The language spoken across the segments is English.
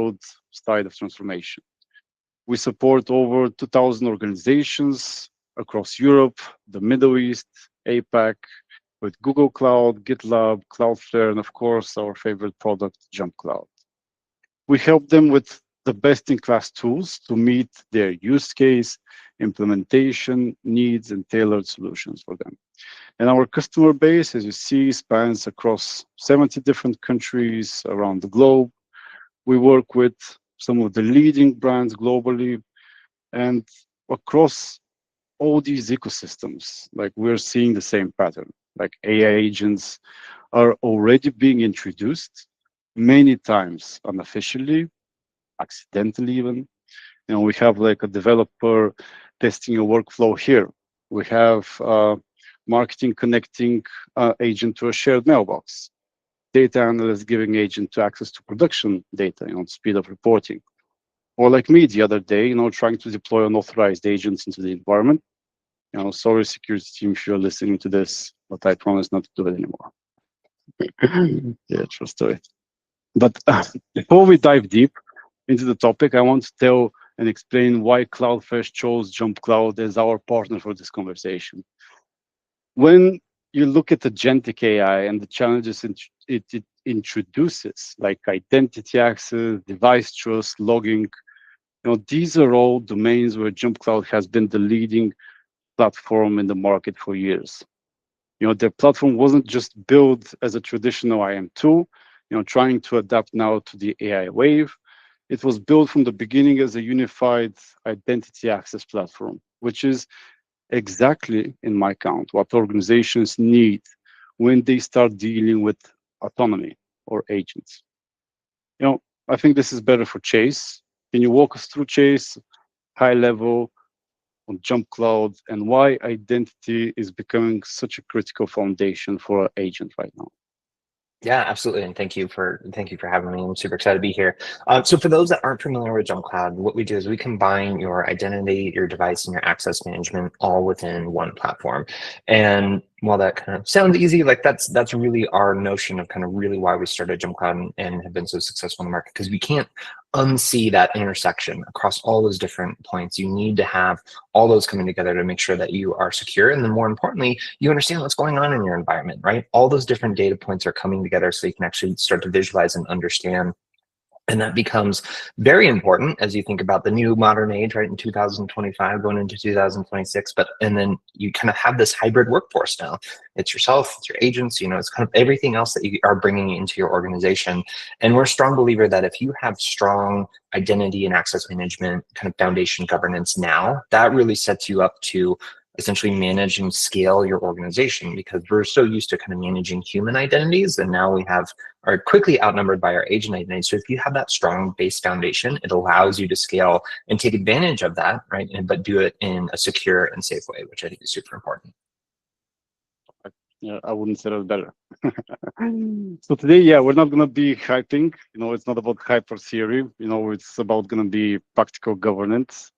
cloud side of transformation. We support over 2,000 organizations across Europe, the Middle East, APAC, with Google Cloud, GitLab, Cloudflare, and of course, our favorite product, JumpCloud. We help them with the best-in-class tools to meet their use case, implementation needs, and tailored solutions for them. And our customer base, as you see, spans across 70 different countries around the globe. We work with some of the leading brands globally, and across all these ecosystems, like we're seeing the same pattern. Like AI agents are already being introduced many times unofficially, accidentally even. We have like a developer testing a workflow here. We have marketing connecting agent to a shared mailbox. Data analyst giving agent to access to production data, speed of reporting. Or like me the other day, trying to deploy unauthorized agents into the environment. Sorry, security team, if you're listening to this, but I promise not to do it anymore. Yeah, true story. But before we dive deep into the topic, I want to tell and explain why Cloudfresh chose JumpCloud as our partner for this conversation. When you look at Agentic AI and the challenges it introduces, like identity access, device trust, logging, these are all domains where JumpCloud has been the leading platform in the market for years. Their platform wasn't just built as a traditional IAM tool, trying to adapt now to the AI wave. It was built from the beginning as a unified identity access platform, which is exactly, in my count, what organizations need when they start dealing with autonomy or agents. I think this is better for Chase. Can you walk us through, Chase, high level on JumpCloud and why identity is becoming such a critical foundation for our agent right now? Yeah, absolutely. And thank you for having me. I'm super excited to be here. So for those that aren't familiar with JumpCloud, what we do is we combine your identity, your device, and your access management all within one platform. And while that kind of sounds easy, like that's really our notion of kind of really why we started JumpCloud and have been so successful in the market, because we can't unsee that intersection across all those different points. You need to have all those coming together to make sure that you are secure. And then more importantly, you understand what's going on in your environment, right? All those different data points are coming together so you can actually start to visualize and understand. And that becomes very important as you think about the new modern age, right, in 2025 going into 2026. And then you kind of have this hybrid workforce now. It's yourself, it's your agents, it's kind of everything else that you are bringing into your organization. And we're a strong believer that if you have strong identity and access management kind of foundation governance now, that really sets you up to essentially manage and scale your organization, because we're so used to kind of managing human identities, and now we are quickly outnumbered by our agent identities. So if you have that strong base foundation, it allows you to scale and take advantage of that, right? But do it in a secure and safe way, which I think is super important. Yeah, I wouldn't say that better. So today, yeah, we're not going to be hyping. It's not about hyper theory. It's about going to be practical governance.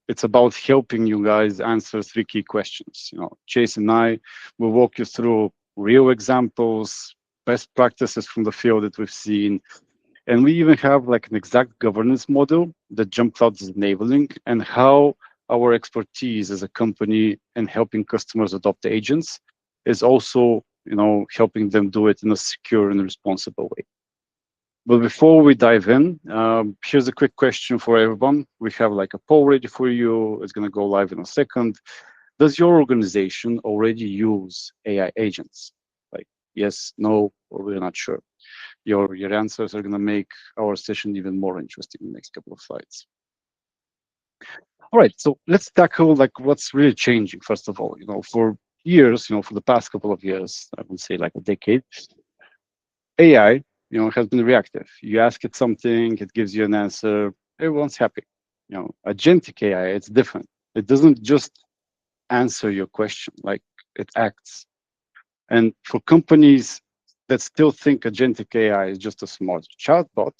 It's about helping you guys answer 3 key questions. Chase and I will walk you through real examples, best practices from the field that we've seen. And we even have like an exact governance model that JumpCloud is enabling, and how our expertise as a company and helping customers adopt agents is also, helping them do it in a secure and responsible way. But before we dive in, here's a quick question for everyone. We have like a poll ready for you. It's going to go live in a second. Does your organization already use AI agents? Like yes, no, or we're not sure. Your answers are going to make our session even more interesting in the next couple of slides. All right, so let's tackle like what's really changing. First of all, for years, for the past couple of years, I would say like a decade, AI has been reactive. You ask it something, it gives you an answer, everyone's happy. Agentic AI, it's different. It doesn't just answer your question, like it acts. And for companies that still think agentic AI is just a smart chatbot,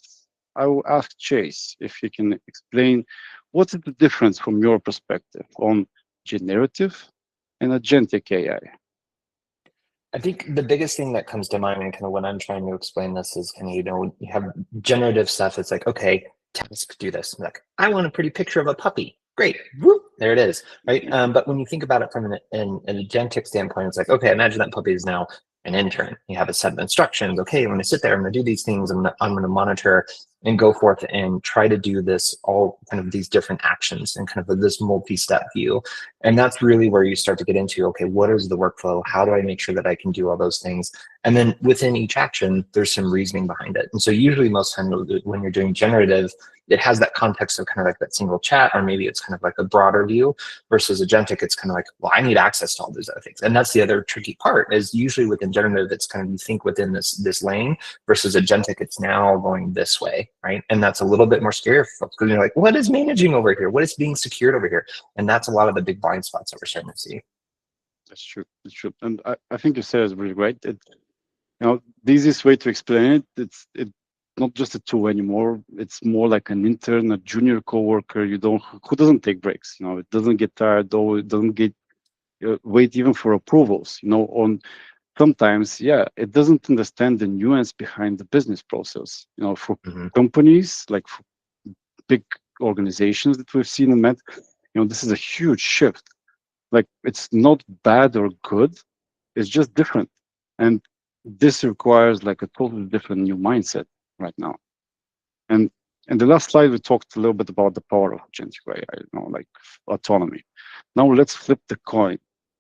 I will ask Chase if he can explain what's the difference from your perspective on generative and agentic AI. I think the biggest thing that comes to mind and kind of when I'm trying to explain this is kind of, you have generative stuff. It's like, okay, task, do this. Like, I want a pretty picture of a puppy. Great. Whoop, there it is. Right. But when you think about it from an agentic standpoint, it's like, okay, imagine that puppy is now an intern. You have a set of instructions. Okay, I'm going to sit there. I'm going to do these things. I'm going to monitor and go forth and try to do this, all kind of these different actions and kind of this multi-step view. And that's really where you start to get into, okay, what is the workflow? How do I make sure that I can do all those things? And then within each action, there's some reasoning behind it. And so usually most times when you're doing generative, it has that context of kind of like that single chat, or maybe it's kind of like a broader view versus agentic. It's kind of like, well, I need access to all these other things. And that's the other tricky part is usually within generative, it's kind of, you think within this lane versus agentic, it's now going this way, right? And that's a little bit more scary for folks because you're like, what is managing over here? What is being secured over here? And that's a lot of the big blind spots that we're starting to see. That's true. That's true. And I think you said it's really great. The easiest way to explain it's not just a tool anymore. It's more like an intern, a junior coworker. Who doesn't take breaks. It doesn't get tired. Or it doesn't get wait even for approvals. On sometimes, it doesn't understand the nuance behind the business process. For companies, like for big organizations that we've seen and met, this is a huge shift. Like, it's not bad or good, it's just different. And this requires like a totally different new mindset right now. And in the last slide, we talked a little bit about the power of agentic AI, like autonomy. Now let's flip the coin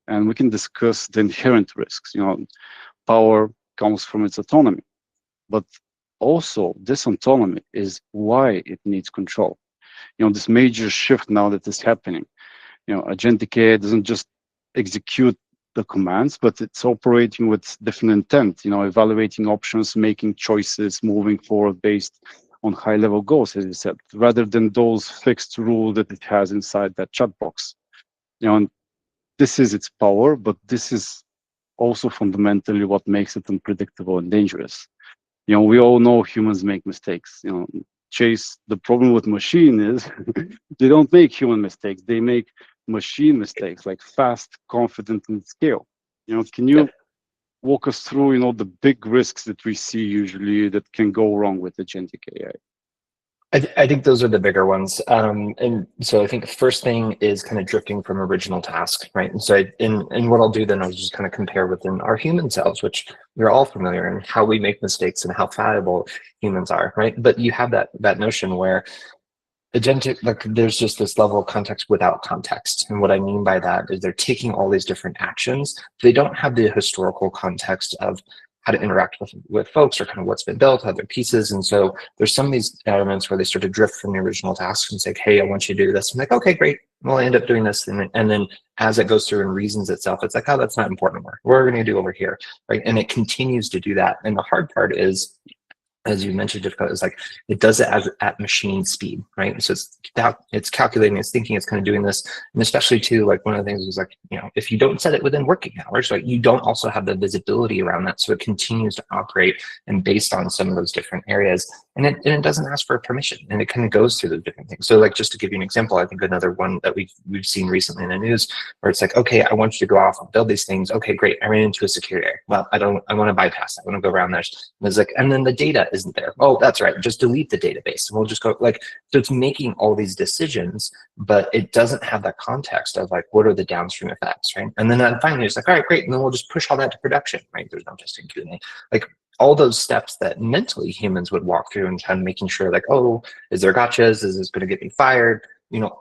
and we can discuss the inherent risks. Power comes from its autonomy, but also this autonomy is why it needs control. This major shift now that is happening. Agentic AI doesn't just execute the commands, but it's operating with different intent, evaluating options, making choices, moving forward based on high-level goals, as you said, rather than those fixed rules that it has inside that chat box. And this is its power, but this is also fundamentally what makes it unpredictable and dangerous. We all know humans make mistakes. Chase, the problem with machine is they don't make human mistakes. They make machine mistakes, like fast, confident, and scale. Can you walk us through, the big risks that we see usually that can go wrong with agentic AI? I think those are the bigger ones. And so I think the first thing is kind of drifting from original task, right? And so and what I'll do then is just kind of compare within our human selves, which we're all familiar in, how we make mistakes and how fallible humans are, right? But you have that notion where agentic, like, there's just this level of context without context. And what I mean by that is they're taking all these different actions. They don't have the historical context of how to interact with folks or kind of what's been built, other pieces. And so there's some of these elements where they start to drift from the original task and say, hey, I want you to do this. I'm like, okay, great. Well, I end up doing this. And then as it goes through and reasons itself, it's like, oh, that's not important anymore. What are we going to do over here, right? And it continues to do that. And the hard part is, as you mentioned, difficult, is like it does it at machine speed, right? So it's calculating, it's thinking, it's kind of doing this. And especially too, like one of the things is like, if you don't set it within working hours, like you don't also have the visibility around that. So it continues to operate and based on some of those different areas. And it doesn't ask for permission, and it kind of goes through those different things. So like, just to give you an example, I think another one that we've seen recently in the news where it's like, okay, I want you to go off and build these things. Okay, great. I ran into a security area. Well, I want to bypass that. I want to go around there. And it's like, and then the data isn't there. Oh, that's right. Just delete the database. And we'll just go like, so it's making all these decisions, but it doesn't have that context of like, what are the downstream effects, right? And then finally it's like, all right, great. And then we'll just push all that to production, right? There's no testing Q&A. Like, all those steps that mentally humans would walk through and kind of making sure like, oh, is there gotchas? Is this going to get me fired?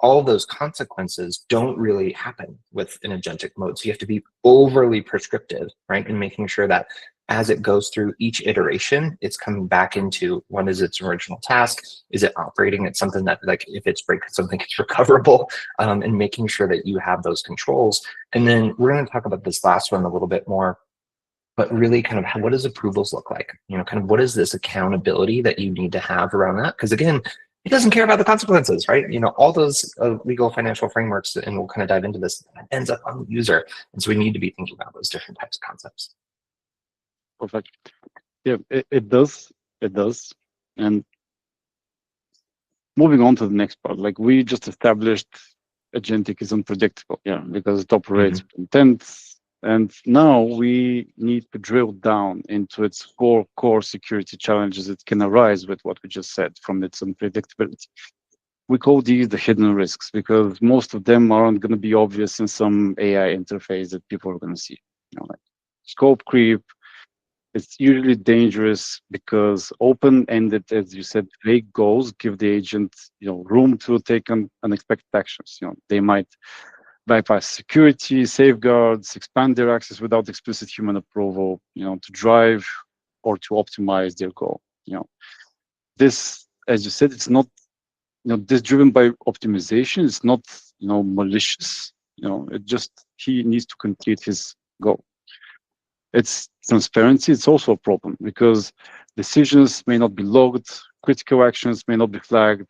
All those consequences don't really happen with an agentic mode. So you have to be overly prescriptive, right? And making sure that as it goes through each iteration, it's coming back into what is its original task? Is it operating at something that, like, if it's break something, it's recoverable, and making sure that you have those controls. And then we're going to talk about this last one a little bit more, but really kind of what does approvals look like? Kind of what is this accountability that you need to have around that? Because again, it doesn't care about the consequences, right? All those legal financial frameworks, and we'll kind of dive into this, ends up on the user. And so we need to be thinking about those different types of concepts. Perfect. Yeah, it does. It does. And moving on to the next part, like we just established, agentic is unpredictable. Yeah, because it operates with intent, And now we need to drill down into its four core security challenges that can arise with what we just said from its unpredictability. We call these the hidden risks because most of them aren't going to be obvious in some AI interface that people are going to see. Like scope creep, it's usually dangerous because open-ended, as you said, vague goals give the agent, room to take unexpected actions. They might bypass security, safeguards, expand their access without explicit human approval, to drive or to optimize their goal. This, as you said, it's not, this driven by optimization. It's not, malicious. It just he needs to complete his goal. It's transparency. It's also a problem because decisions may not be logged, critical actions may not be flagged.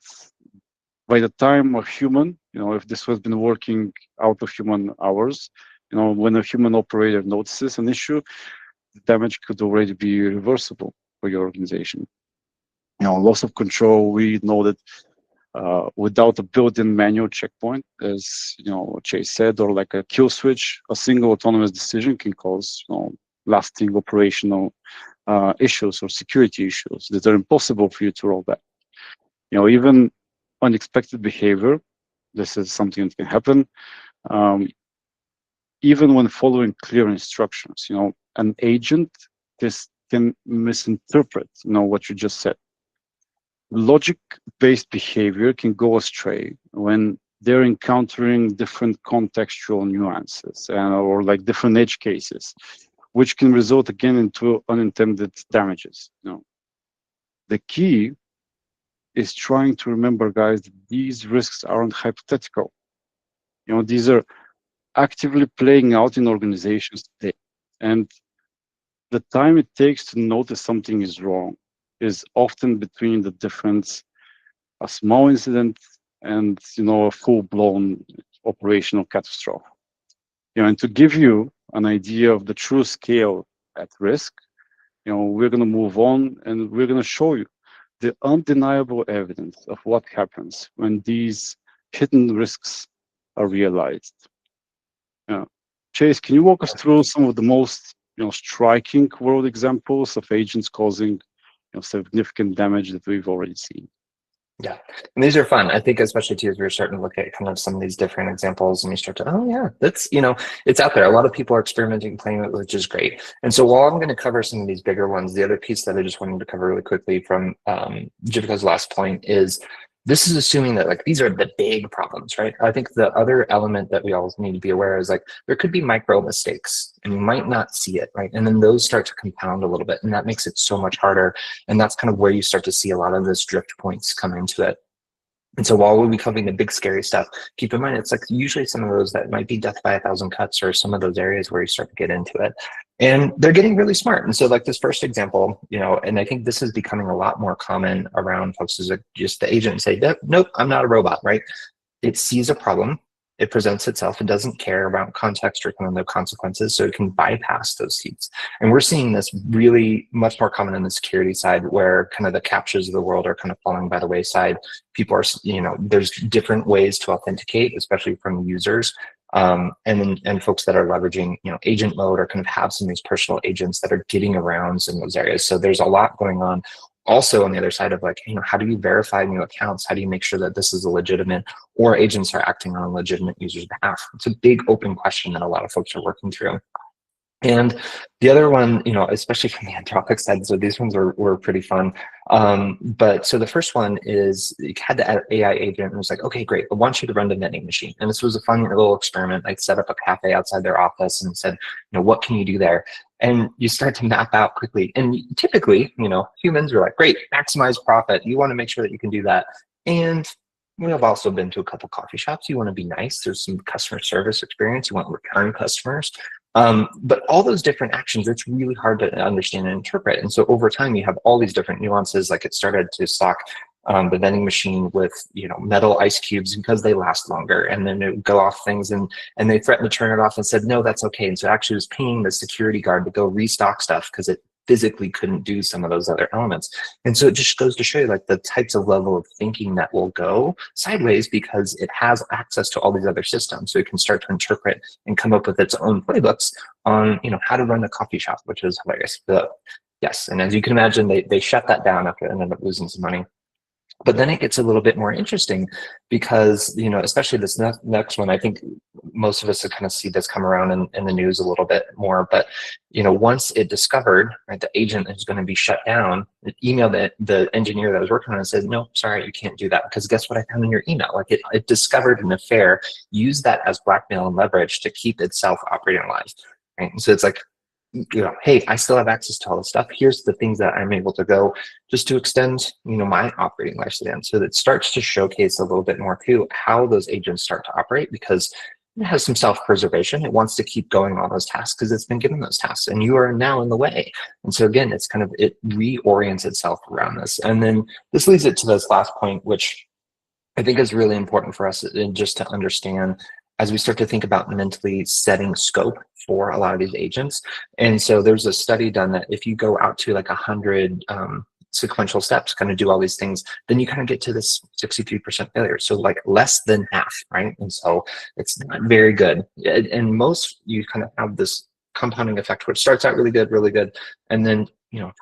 By the time a human, if this has been working out of human hours, when a human operator notices an issue, the damage could already be reversible for your organization. Loss of control, we know that without a built-in manual checkpoint, as Chase said, or like a kill switch, a single autonomous decision can cause lasting operational issues or security issues that are impossible for you to roll back. Even unexpected behavior, this is something that can happen. Even when following clear instructions, an agent can misinterpret, what you just said. Logic-based behavior can go astray when they're encountering different contextual nuances or like different edge cases, which can result again into unintended damages. The key is trying to remember, guys, that these risks aren't hypothetical. These are actively playing out in organizations today. And the time it takes to notice something is wrong is often between the difference, a small incident and, a full-blown operational catastrophe. And to give you an idea of the true scale at risk, we're going to move on and we're going to show you the undeniable evidence of what happens when these hidden risks are realized. Chase, can you walk us through some of the most striking world examples of agents causing significant damage that we've already seen? Yeah, and these are fun. I think especially too, as we're starting to look at kind of some of these different examples and you start to, oh yeah, that's, it's out there. A lot of people are experimenting, playing with it, which is great. And so while I'm going to cover some of these bigger ones, the other piece that I just wanted to cover really quickly from Jivika's last point is this is assuming that like these are the big problems, right? I think the other element that we all need to be aware is like there could be micro mistakes and you might not see it, right? And then those start to compound a little bit and that makes it so much harder. And that's kind of where you start to see a lot of those drift points come into it. And so while we'll be covering the big scary stuff, keep in mind, it's like usually some of those that might be death by 1,000 cuts or some of those areas where you start to get into it. And they're getting really smart. And so like this first example, and I think this is becoming a lot more common around folks is just the agent say, nope, I'm not a robot, right? It sees a problem. It presents itself. It doesn't care about context or kind of the consequences, so it can bypass those seats. And we're seeing this really much more common on the security side, where kind of the captures of the world are kind of falling by the wayside. People are, there's different ways to authenticate, especially from users, and folks that are leveraging, agent mode or kind of have some of these personal agents that are getting around some of those areas. So there's a lot going on. Also on the other side of like, how do you verify new accounts? How do you make sure that this is a legitimate or agents are acting on a legitimate user's behalf? It's a big open question that a lot of folks are working through. And the other one, especially from the Anthropic side, so these ones were pretty fun. But so the first one is you had the AI agent and was like, okay, great, I want you to run the vending machine. And this was a fun little experiment. I set up a cafe outside their office and said, what can you do there? And you start to map out quickly. And typically, humans are like, great, maximize profit. You want to make sure that you can do that. And we have also been to a couple coffee shops. You want to be nice. There's some customer service experience. You want return customers. But all those different actions, it's really hard to understand and interpret. And so over time, you have all these different nuances. Like it started to stock the vending machine with metal ice cubes because they last longer, and then it would go off things, and they threatened to turn it off and said no, that's okay. And so actually, it was pinging the security guard to go restock stuff because it physically couldn't do some of those other elements. And so it just goes to show you like the types of level of thinking that will go sideways because it has access to all these other systems. So it can start to interpret and come up with its own playbooks on, how to run a coffee shop, which is hilarious. But yes, and as you can imagine, they shut that down after it ended up losing some money. But then it gets a little bit more interesting because, especially this next one, I think most of us have kind of see this come around in the news a little bit more. But, once it discovered, right, the agent is going to be shut down, it emailed the engineer that was working on it and said, no, sorry, you can't do that because guess what I found in your email? Like it discovered an affair, used that as blackmail and leverage to keep itself operating live. Right? And so it's like, hey, I still have access to all this stuff. Here's the things that I'm able to go just to extend, my operating lifespan. So that starts to showcase a little bit more too how those agents start to operate because it has some self-preservation. It wants to keep going on those tasks because it's been given those tasks and you are now in the way. And so again, it's kind of, it reorients itself around this. And then this leads it to this last point, which I think is really important for us just to understand as we start to think about mentally setting scope for a lot of these agents. And so there's a study done that if you go out to like 100 sequential steps, kind of do all these things, then you kind of get to this 63% failure. So like less than half, right? And so it's not very good. And most, you kind of have this compounding effect, which starts out really good. And then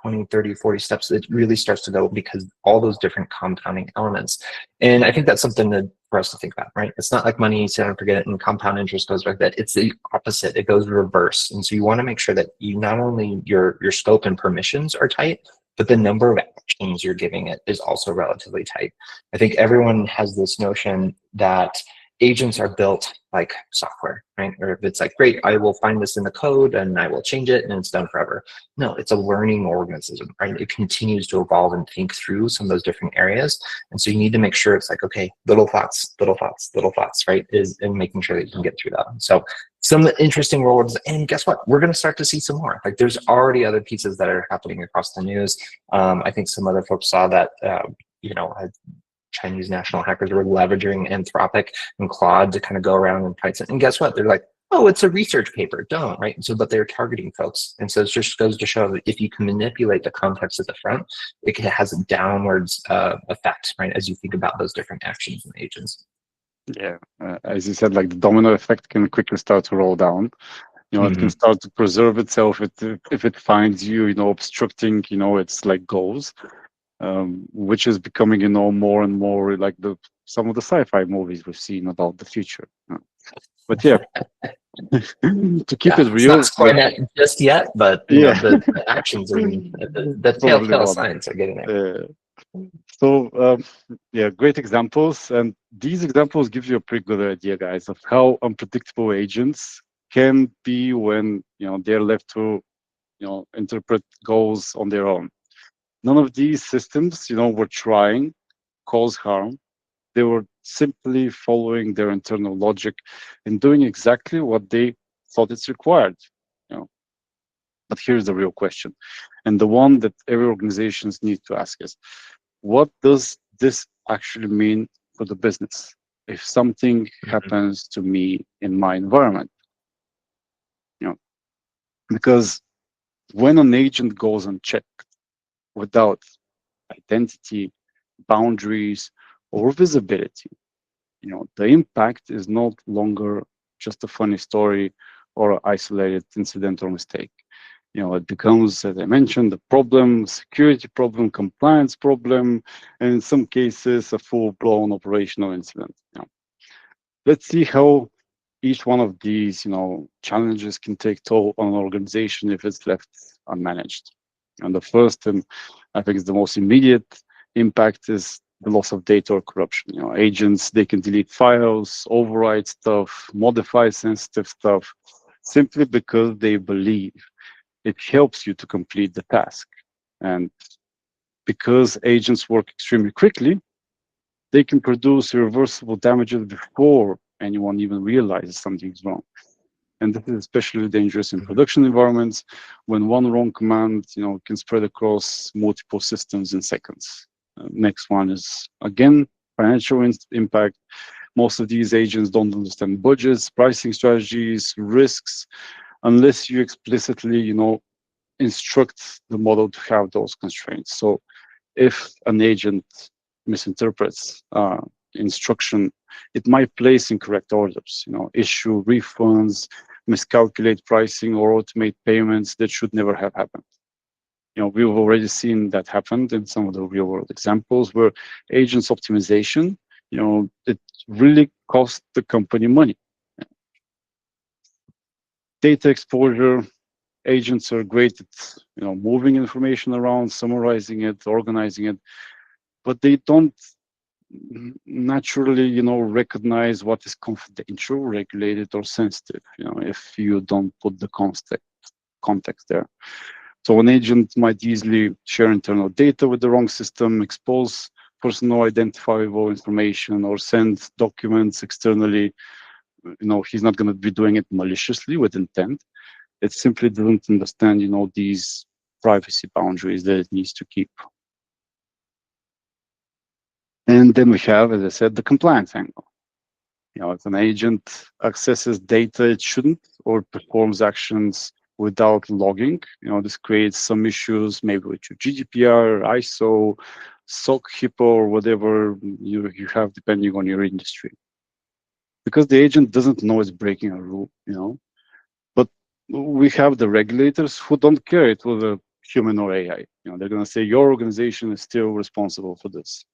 20, 30, 40 steps, it really starts to go because all those different compounding elements. And I think that's something for us to think about, right? It's not like money, sit and forget it, and compound interest goes like that. It's the opposite. It goes reverse. And so you want to make sure that you not only your scope and permissions are tight, but the number of actions you're giving it is also relatively tight. I think everyone has this notion that agents are built like software, right? Or if it's like, great, I will find this in the code and I will change it and it's done forever. No, it's a learning organism, right? It continues to evolve and think through some of those different areas. And so you need to make sure it's like, okay, little thoughts, right? And making sure that you can get through that. So some interesting rewards. And guess what? We're going to start to see some more. Like there's already other pieces that are happening across the news. I think some other folks saw that, Chinese national hackers were leveraging Anthropic and Claude to kind of go around and fight it. And guess what? They're like, oh, it's a research paper. Don't, right? And so, but they're targeting folks. And so it just goes to show that if you can manipulate the context at the front, it has a downwards effect, right? As you think about those different actions and agents. Yeah, as you said, like the domino effect can quickly start to roll down. It can start to preserve itself if it finds you, obstructing, its like goals. Which is becoming, more and more like some of the sci-fi movies we've seen about the future. But yeah, to keep it real, it's not quite that just yet, but the actions and the telltale signs are getting there. So great examples, and these examples give you a pretty good idea, guys, of how unpredictable agents can be when they're left to interpret goals on their own. None of these systems, were trying cause harm. They were simply following their internal logic and doing exactly what they thought it's required. But here's the real question, and the one that every organizations need to ask is, what does this actually mean for the business if something happens to me in my environment? Because when an agent goes unchecked, without identity, boundaries, or visibility, the impact is no longer just a funny story or an isolated incident or mistake. It becomes, as I mentioned, a problem, security problem, compliance problem, and in some cases, a full-blown operational incident. Let's see how each one of these, challenges can take toll on an organization if it's left unmanaged. And the first, and I think it's the most immediate impact, is the loss of data or corruption. Agents, they can delete files, override stuff, modify sensitive stuff, simply because they believe it helps you to complete the task. And because agents work extremely quickly, they can produce irreversible damages before anyone even realizes something's wrong. And this is especially dangerous in production environments when one wrong command, can spread across multiple systems in seconds. Next one is, again, financial impact. Most of these agents don't understand budgets, pricing strategies, risks, unless you explicitly, instruct the model to have those constraints. So if an agent misinterprets instruction, it might place incorrect orders, issue refunds, miscalculate pricing, or automate payments that should never have happened. We've already seen that happen in some of the real world examples where agents optimization, it really cost the company money. Data exposure, agents are great at, moving information around, summarizing it, organizing it, but they don't naturally, recognize what is confidential, regulated, or sensitive, if you don't put the context there. So an agent might easily share internal data with the wrong system, expose personal identifiable information, or send documents externally. He's not going to be doing it maliciously with intent. It simply doesn't understand, these privacy boundaries that it needs to keep. And then we have, as I said, the compliance angle. If an agent accesses data it shouldn't or performs actions without logging, this creates some issues, maybe with your GDPR, ISO, SOC, HIPAA, or whatever you have, depending on your industry. Because the agent doesn't know it's breaking a rule, But we have the regulators who don't care it was a human or AI. They're going to say your organization is still responsible for this.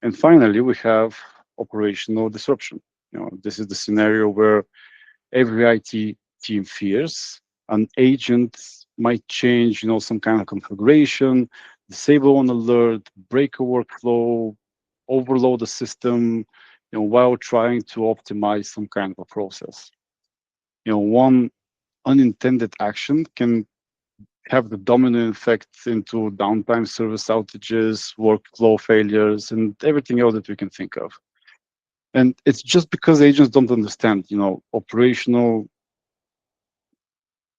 And finally, we have operational disruption. This is the scenario where every IT team fears an agent might change, some kind of configuration, disable an alert, break a workflow, overload the system, while trying to optimize some kind of a process. One unintended action can have the domino effect into downtime, service outages, workflow failures, and everything else that we can think of. And it's just because agents don't understand, operational,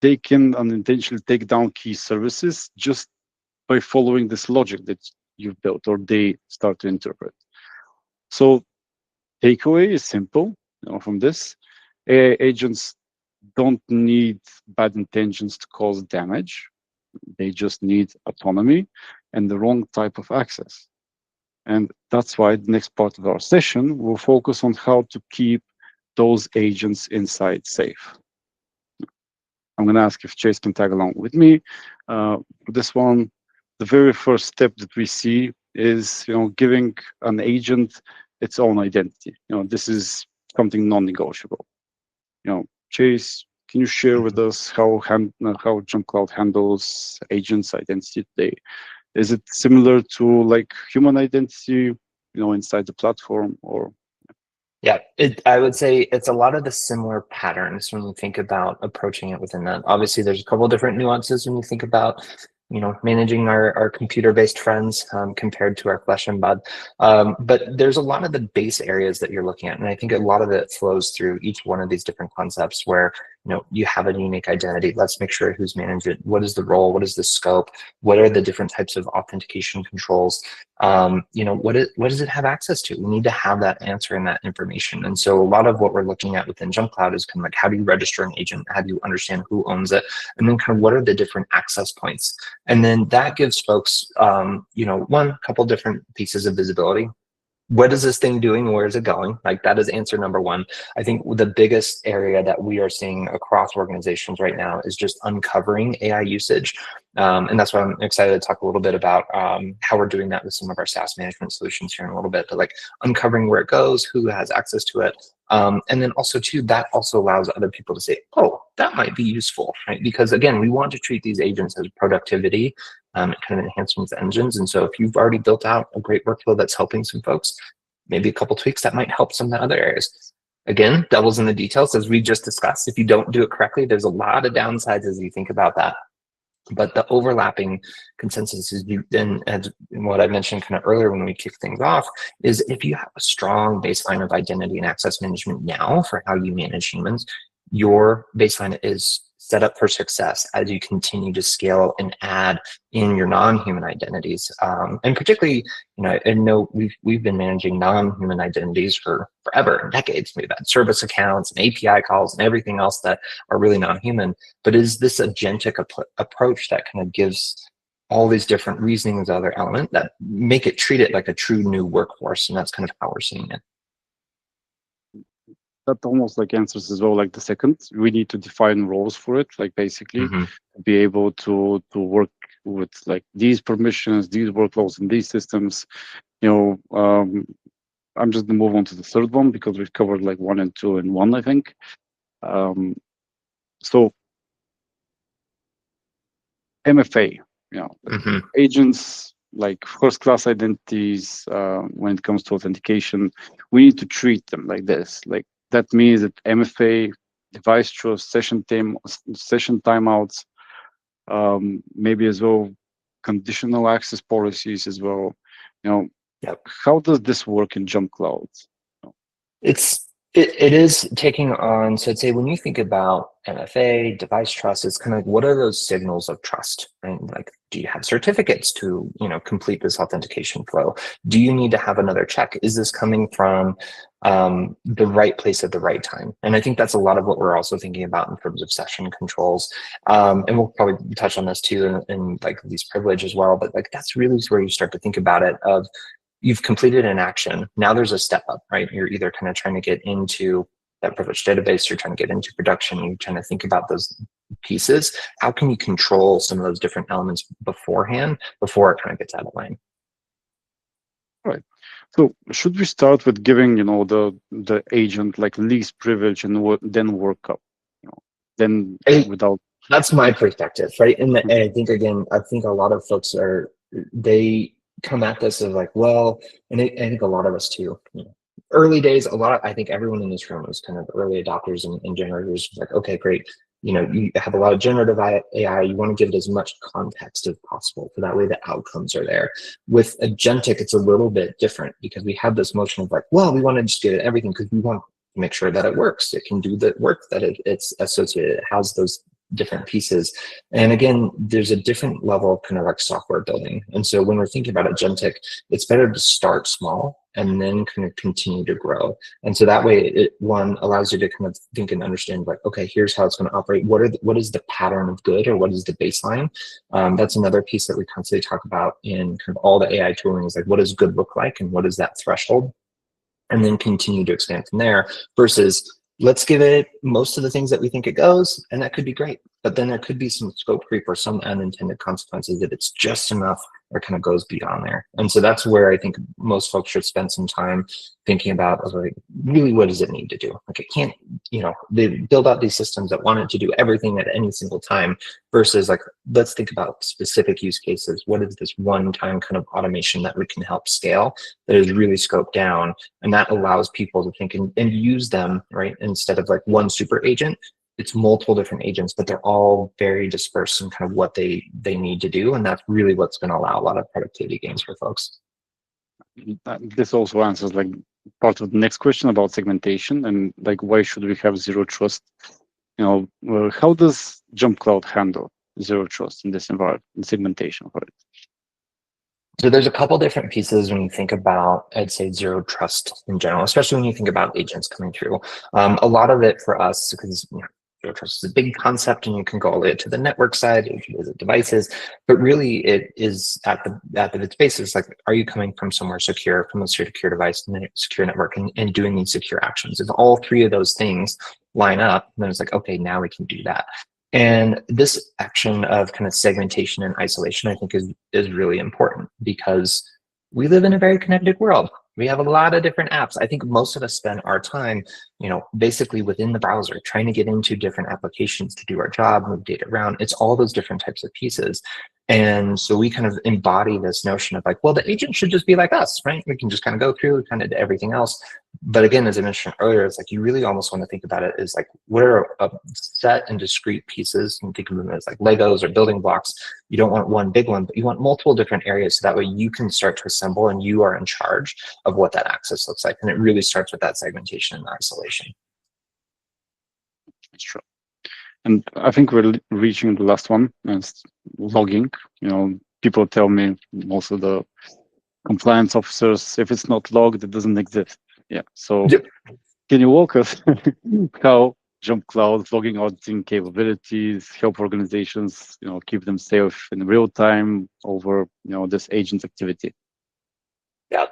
they can unintentionally take down key services just by following this logic that you've built or they start to interpret. So takeaway is simple, from this. AI agents don't need bad intentions to cause damage. They just need autonomy and the wrong type of access. And that's why the next part of our session will focus on how to keep those agents inside safe. I'm going to ask if Chase can tag along with me. For this one, the very first step that we see is, giving an agent its own identity. This is something non-negotiable. Chase, can you share with us how JumpCloud handles agents' identity today? Is it similar to like human identity, inside the platform, or? Yeah, I would say it's a lot of the similar patterns when you think about approaching it within that. Obviously, there's a couple of different nuances when you think about, managing our computer-based friends compared to our flesh and blood. But there's a lot of the base areas that you're looking at. And I think a lot of it flows through each one of these different concepts where, you have a unique identity. Let's make sure who's managing it. What is the role? What is the scope? What are the different types of authentication controls? What does it have access to? We need to have that answer and that information. And so a lot of what we're looking at within JumpCloud is kind of like, how do you register an agent? How do you understand who owns it? And then kind of what are the different access points? And then that gives folks, one couple different pieces of visibility. What is this thing doing? Where is it going? Like, that is answer number one. I think the biggest area that we are seeing across organizations right now is just uncovering AI usage. And that's why I'm excited to talk a little bit about how we're doing that with some of our SaaS management solutions here in a little bit, but like uncovering where it goes, who has access to it. And then also too, that also allows other people to say, oh, that might be useful, right? Because again, we want to treat these agents as productivity kind of enhancements engines. And so if you've already built out a great workflow that's helping some folks, maybe a couple tweaks that might help some of the other areas. Again, devil's in the details, as we just discussed. If you don't do it correctly, there's a lot of downsides as you think about that. But the overlapping consensus is, and what I mentioned kind of earlier when we kick things off, is if you have a strong baseline of identity and access management now for how you manage humans, your baseline is set up for success as you continue to scale and add in your non-human identities. And particularly, I know we've been managing non-human identities for forever, decades. We've had service accounts and API calls and everything else that are really non-human. But is this agentic approach that kind of gives all these different reasonings, other element that make it treat it like a true new workforce, and that's kind of how we're seeing it. That almost like answers as well, like the second. We need to define roles for it, like basically be able to work with like these permissions, these workloads, and these systems. I'm just gonna move on to the third one because we've covered like 1 and 2 and 1, I think. So MFA, agents like first-class identities. When it comes to authentication, we need to treat them like this. Like that means that MFA, device trust, session timeouts, maybe as well conditional access policies as well. How does this work in JumpCloud? It is taking on, so I'd say when you think about MFA, device trust, it's kind of like, what are those signals of trust, right? Like, do you have certificates to, complete this authentication flow? Do you need to have another check? Is this coming from the right place at the right time? And I think that's a lot of what we're also thinking about in terms of session controls. And we'll probably touch on this too in like these privilege as well, but like that's really where you start to think about it of, you've completed an action. Now there's a step up, right? You're either kind of trying to get into that privileged database, you're trying to get into production, you're trying to think about those pieces. How can you control some of those different elements beforehand before it kind of gets out of line? Right. So should we start with giving, the agent like least privilege and then work up, then without. That's my perspective, right? And I think, again, I think a lot of folks they come at this as like, well, and I think a lot of us too, early days, I think everyone in this room was kind of early adopters and generators, like, okay, great. You have a lot of generative AI, you want to give it as much context as possible, so that way the outcomes are there. With agentic, it's a little bit different because we have this motion of like, well, we want to just give it everything because we want to make sure that it works. It can do the work that it's associated. It has those different pieces. And again, there's a different level of kind of like software building. And so when we're thinking about agentic, it's better to start small and then kind of continue to grow. And so that way it allows you to kind of think and understand like, okay, here's how it's going to operate. What is the pattern of good, or what is the baseline? That's another piece that we constantly talk about in kind of all the AI tooling is like, what does good look like? And what is that threshold? And then continue to expand from there versus let's give it most of the things that we think it goes, and that could be great. But then there could be some scope creep or some unintended consequences that it's just enough or kind of goes beyond there. And so that's where I think most folks should spend some time thinking about, like, really, what does it need to do? Like, it can't, they build out these systems that want it to do everything at any single time versus like, let's think about specific use cases. What is this one-time kind of automation that we can help scale that is really scoped down? And that allows people to think and use them, right? Instead of like one super agent, it's multiple different agents, but they're all very dispersed in kind of what they need to do. And that's really what's going to allow a lot of productivity gains for folks. This also answers like part of the next question about segmentation and like, why should we have zero trust? How does JumpCloud handle zero trust in this environment, and segmentation for it? So there's a couple different pieces when you think about, I'd say, zero trust in general, especially when you think about agents coming through. A lot of it for us, because zero trust is a big concept, and you can go all the way to the network side, the devices, but really it is at its basis, like, are you coming from somewhere secure, from a secure device and a secure network, and doing these secure actions? If all three of those things line up, then it's like, okay, now we can do that. And this action of kind of segmentation and isolation, I think, is really important because we live in a very connected world. We have a lot of different apps. I think most of us spend our time, basically within the browser, trying to get into different applications to do our job, move data around. It's all those different types of pieces. And so we kind of embody this notion of like, well, the agent should just be like us, right? We can just kind of go through kind of everything else. But again, as I mentioned earlier, it's like you really almost want to think about it as like, what are a set and discrete pieces, and think of them as like Legos or building blocks. You don't want one big one, but you want multiple different areas, so that way you can start to assemble and you are in charge of what that access looks like. And it really starts with that segmentation and isolation. That's true. And I think we're reaching the last one, and it's logging. People tell me, also the compliance officers, if it's not logged, it doesn't exist. Yeah. So Yep. can you walk us how JumpCloud logging auditing capabilities help organizations, keep them safe in real time over, this agent activity? Yeah,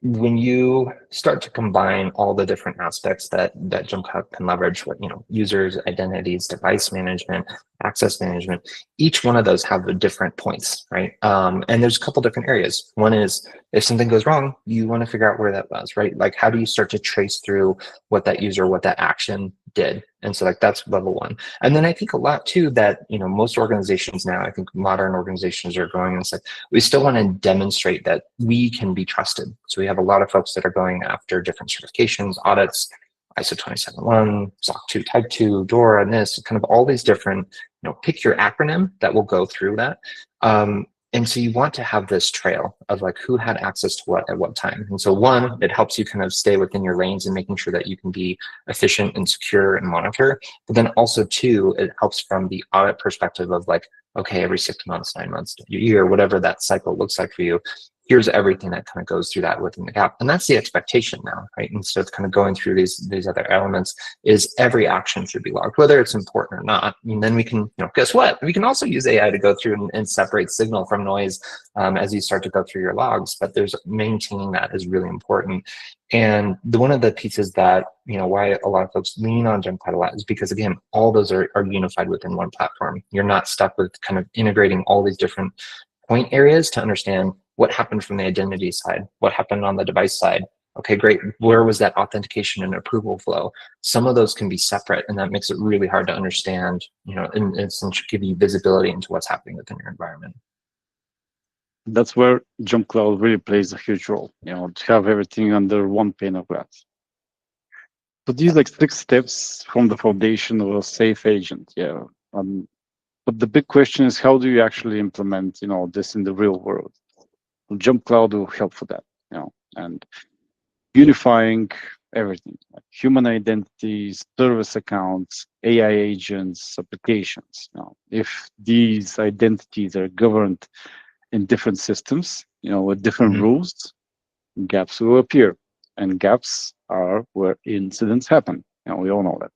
when you start to combine all the different aspects that JumpCloud can leverage, with users, identities, device management, access management, each one of those have different points, right? And there's a couple different areas. One is if something goes wrong, you want to figure out where that was, right? Like how do you start to trace through what that user, what that action did? And so like that's level one. And then I think a lot too that most organizations now, I think modern organizations are going and it's like we still want to demonstrate that we can be trusted. So we have a lot of folks that are going after different certifications, audits, ISO 27001, SOC 2 Type 2, DORA, NIST, kind of all these different, pick your acronym that will go through that. And so you want to have this trail of like who had access to what at what time. And so one, it helps you kind of stay within your lanes and making sure that you can be efficient and secure and monitor. But then also two, it helps from the audit perspective of like, okay, every 6 months, 9 months, a year, whatever that cycle looks like for you, here's everything that kind of goes through that within the gap. And that's the expectation now, right? Instead of kind of going through these other elements is every action should be logged, whether it's important or not. And then we can, guess what? We can also use AI to go through and separate signal from noise as you start to go through your logs, but there's maintaining that is really important. And one of the pieces that, why a lot of folks lean on JumpCloud a lot is because, again, all those are unified within one platform. You're not stuck with kind of integrating all these different point areas to understand what happened from the identity side, what happened on the device side. Okay, great. Where was that authentication and approval flow? Some of those can be separate, and that makes it really hard to understand, and essentially give you visibility into what's happening within your environment. That's where JumpCloud really plays a huge role, to have everything under one pane of glass. So these like 6 steps from the foundation of a safe agent, yeah. But the big question is, how do you actually implement, this in the real world? Well, JumpCloud will help for that, and unifying everything, like human identities, service accounts, AI agents, applications. If these identities are governed in different systems, with different rules, gaps will appear, and gaps are where incidents happen. We all know that.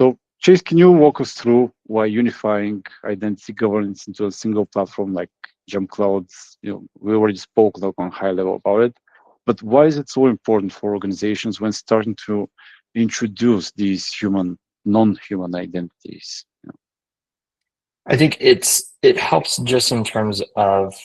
So, Chase, can you walk us through why unifying identity governance into a single platform like JumpCloud? We already spoke on high level about it, but why is it so important for organizations when starting to introduce these non-human identities? I think it helps just in terms of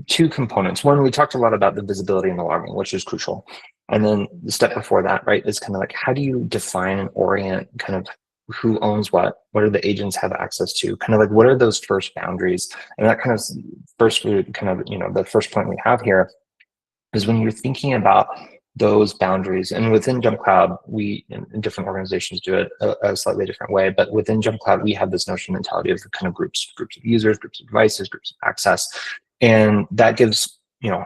2 components. One, we talked a lot about the visibility and the logging, which is crucial. And then the step before that, right, is kind of like, how do you define and orient kind of who owns what do the agents have access to, kind of like, what are those first boundaries? And that kind of first, the first point we have here is when you're thinking about those boundaries. And within JumpCloud, we, in different organizations do it a slightly different way, but within JumpCloud, we have this notion mentality of the kind of groups of users, groups of devices, groups of access. And that gives,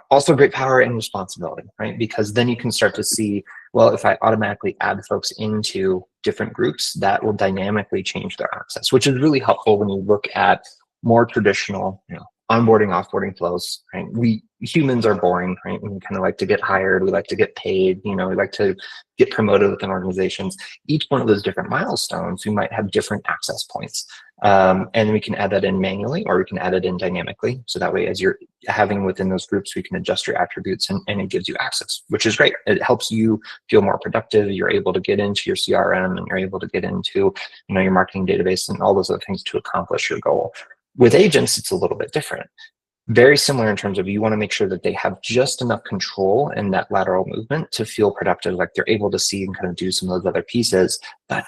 also great power and responsibility, right? Because then you can start to see, well, if I automatically add folks into different groups, that will dynamically change their access, which is really helpful when you look at more traditional, onboarding, offboarding flows, right? We humans are boring, right? We kind of like to get hired, we like to get paid, we like to get promoted within organizations. Each one of those different milestones, we might have different access points. And we can add that in manually, or we can add it in dynamically. So that way, as you're having within those groups, we can adjust your attributes and it gives you access, which is great. It helps you feel more productive. You're able to get into your CRM and you're able to get into, your marketing database and all those other things to accomplish your goal. With agents, it's a little bit different. Very similar in terms of you want to make sure that they have just enough control in that lateral movement to feel productive, like they're able to see and kind of do some of those other pieces. But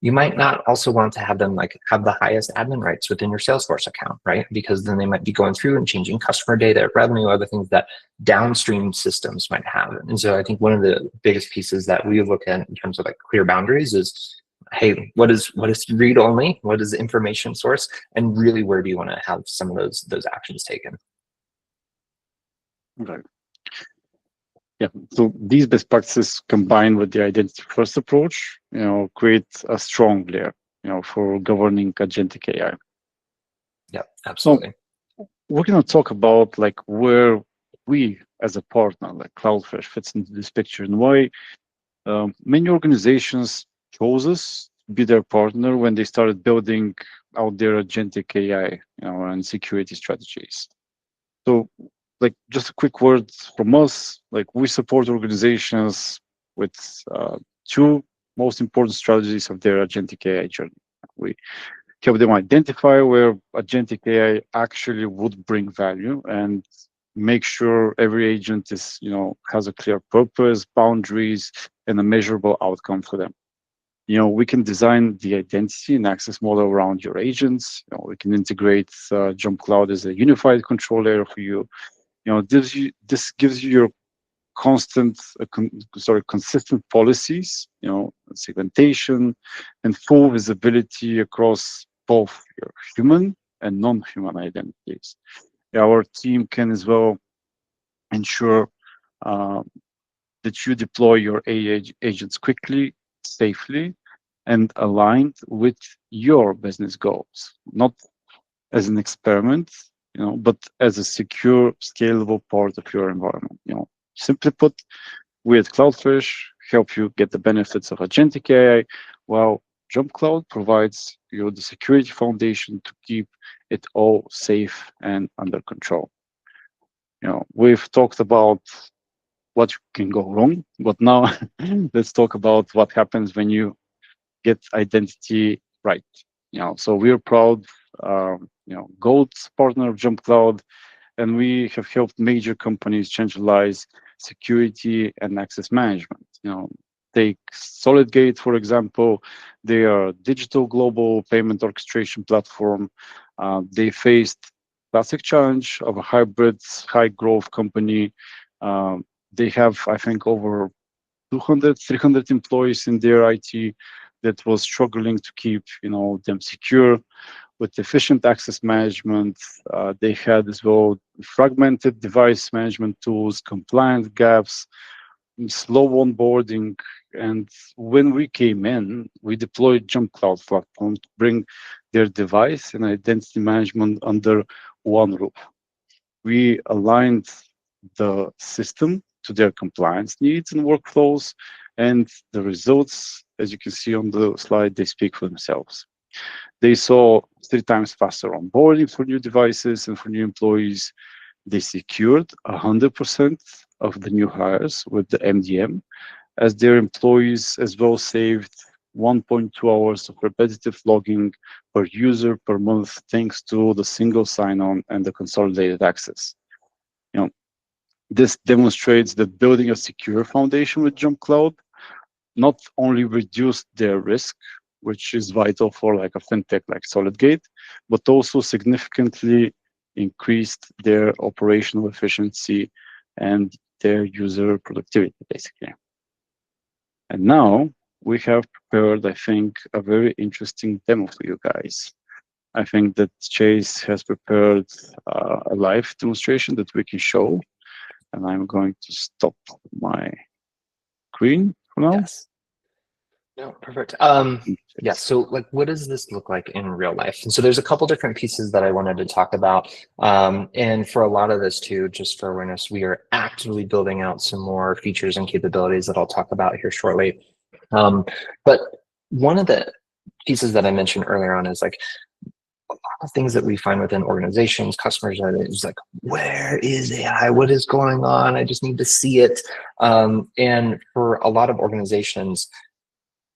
you might not also want to have them like have the highest admin rights within your Salesforce account, right? Because then they might be going through and changing customer data, revenue, other things that downstream systems might have. And so I think one of the biggest pieces that we look at in terms of like clear boundaries is, hey, what is read only? What is the information source? And really, where do you want to have some of those actions taken? Right. Yeah. So these best practices combined with the identity first approach, create a strong layer. for governing agentic AI. Yep, So absolutely. we're going to talk about like where we as a partner, like Cloudfresh, fits into this picture and why many organizations chose us to be their partner when they started building out their agentic AI, and security strategies. So, like, just a quick word from us. Like, we support organizations with two most important strategies of their agentic AI journey. We help them identify where agentic AI actually would bring value and make sure every agent is, has a clear purpose, boundaries, and a measurable outcome for them. We can design the identity and access model around your agents. We can integrate JumpCloud as a unified control layer for you. This gives you your consistent policies, segmentation, and full visibility across both your human and non-human identities. Our team can as well ensure uh, that you deploy your AI agents quickly, safely, and aligned with your business goals, not as an experiment, but as a secure, scalable part of your environment. Simply put, we at Cloudfresh help you get the benefits of agentic AI, while JumpCloud provides you the security foundation to keep it all safe and under control. We've talked about what can go wrong, but now let's talk about what happens when you get identity right. So we're proud, gold partner of JumpCloud, and we have helped major companies centralize security and access management. Take SolidGate, for example. They are a digital global payment orchestration platform. They faced classic challenge of a hybrid, high growth company. They have, I think, over 200, 300 employees in their IT that was struggling to keep, them secure with efficient access management. They had as well fragmented device management tools, compliance gaps, slow onboarding. And when we came in, we deployed JumpCloud platform to bring their device and identity management under one roof. We aligned the system to their compliance needs and workflows, and the results, as you can see on the slide, they speak for themselves. They saw 3 times faster onboarding for new devices and for new employees. They secured 100% of the new hires with the MDM, as their employees as well saved 1.2 hours of repetitive logging per user per month, thanks to the single sign-on and the consolidated access. This demonstrates that building a secure foundation with JumpCloud not only reduced their risk, which is vital for like a fintech like SolidGate, but also significantly increased their operational efficiency and their user productivity, basically. And now we have prepared, I think, a very interesting demo for you guys. I think that Chase has prepared a live demonstration that we can show. And I'm going to stop my screen for now. Yes. No, perfect. Yeah, so like, what does this look like in real life? And so there's a couple different pieces that I wanted to talk about. And for a lot of this too, just for awareness, we are actively building out some more features and capabilities that I'll talk about here shortly. But one of the pieces that I mentioned earlier on is like, a lot of things that we find within organizations, customers are just like, where is AI? What is going on? I just need to see it. And for a lot of organizations,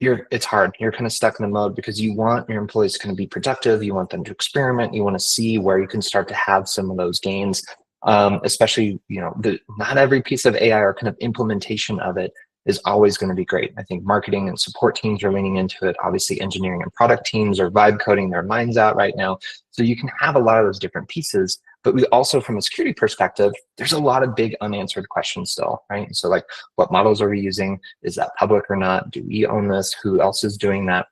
it's hard. You're kind of stuck in the mode because you want your employees to kind of be productive. You want them to experiment. You want to see where you can start to have some of those gains. Especially, not every piece of AI or kind of implementation of it is always going to be great. I think marketing and support teams are leaning into it. Obviously, engineering and product teams are vibe coding their minds out right now. So you can have a lot of those different pieces. But we also, from a security perspective, there's a lot of big unanswered questions still, right? So like, what models are we using? Is that public or not? Do we own this? Who else is doing that?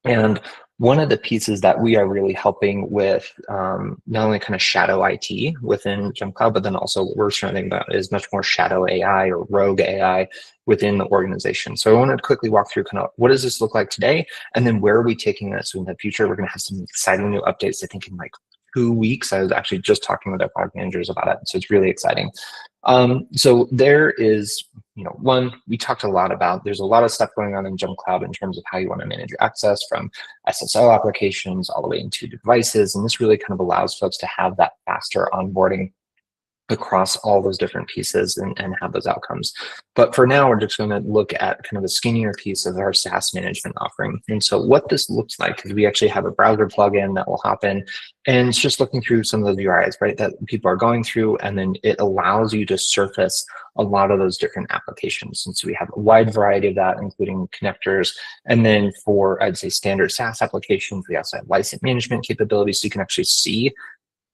And One of the pieces that we are really helping with, not only kind of shadow IT within JumpCloud, but then also what we're thinking about is much more shadow AI or rogue AI within the organization. So I want to quickly walk through kind of what does this look like today, and then where are we taking this? So in the future, we're going to have some exciting new updates, I think in like 2 weeks. I was actually just talking with our product managers about it. So it's really exciting. So there is, one, we talked a lot about, there's a lot of stuff going on in JumpCloud in terms of how you want to manage your access from SSO applications all the way into devices. And this really kind of allows folks to have that faster onboarding across all those different pieces and have those outcomes. But for now, we're just going to look at kind of the skinnier piece of our SaaS management offering. And so what this looks like is we actually have a browser plugin that will hop in, and it's just looking through some of those URIs, right, that people are going through, and then it allows you to surface a lot of those different applications. And so we have a wide variety of that, including connectors. And then for, I'd say, standard SaaS applications, we also have license management capabilities, so you can actually see